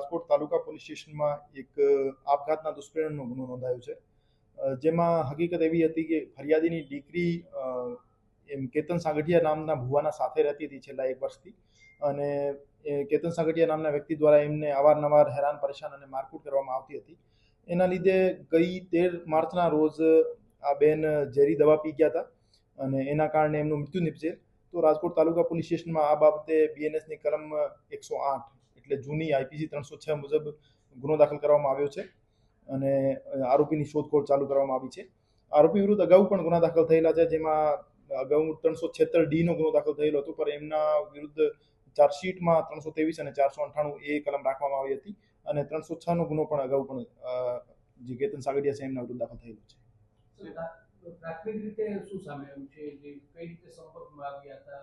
રાજકોટ તાલુકા police સ્ટેશનમાં એક આપઘાતના દુષ્પ્રેરણનો ગુનો નોંધાયો છે, જેમાં હકીકત એવી હતી કે ફરિયાદીની દીકરી કેતન સાગઠિયા નામના ભુવાના સાથે રહેતી હતી છેલ્લા 1 વર્ષથી, અને કેતન સાગઠિયા નામના વ્યક્તિ દ્વારા એમને અવારનવાર હેરાન પરેશાન અને મારકૂટ કરવામાં આવતી હતી. એના લીધે ગઈ 13 માર્ચના રોજ આ બેન ઝેરી દવા પી ગયા હતા અને એના કારણે એમનું મૃત્યુ નિપજેલ. તો રાજકોટ તાલુકા પોલીસ સ્ટેશનમાં આ બાબતે બીએનએસની કલમ 108 એટલે જૂની આઈપીસી 306 મુજબ ગુનો દાખલ કરવામાં આવ્યો છે અને આરોપીની શોધખોળ ચાલુ કરવામાં આવી છે. આરોપી વિરુદ્ધ અગાઉ પણ ગુના દાખલ થયેલા છે, જેમાં અગાઉ 376D નો ગુનો દાખલ થયેલો હતો, પણ એમના વિરુદ્ધ ચાર્જશીટમાં 323 અને 498 એ કલમ રાખવામાં આવી હતી અને 306 નો ગુનો પણ અગાઉ પણ જે કેતન સાગઠિયા છે એમના વિરુદ્ધ દાખલ થયેલો છે. પ્રાથમિક રીતે શું સામે આવ્યું છે, કઈ રીતે સંપર્કમાં આવ્યા હતા?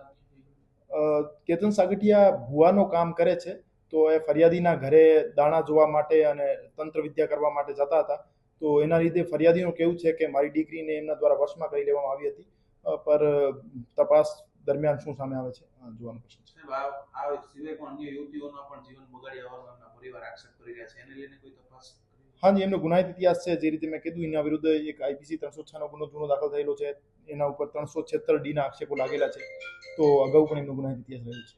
કેતન સાગઠિયા ભુવાનો કામ કરે છે, તો એ ફરિયાદીના ઘરે દાણા જોવા માટે અને તંત્ર વિદ્યા કરવા માટે જતા હતા. તો એના લીધે ફરિયાદીનું કેવું છે કે મારી દીકરીને એમના દ્વારા વશમાં કરી લેવામાં આવી હતી, પર તપાસ દરમિયાન શું સામે આવે છે જોવાનું પ્રશ્ન છે. આ સિવાય પણ અન્ય યુવતીઓના પણ જીવન બગાડ્યા હોવાનો એમના પરિવાર આક્ષેપ કરી રહ્યા છે, એને લઈને કોઈ તપાસ? હાજી, એમનો ગુનાહિત ઇતિહાસ છે. જે રીતે મેં કીધું, એના વિરુદ્ધ એક આઈપીસી 306 નો ગુનો દાખલ થયેલો છે, એના ઉપર 376D ના આક્ષેપો લાગેલા છે, તો અગાઉ પણ એમનો ગુનાહિત ઇતિહાસ રહ્યો છે.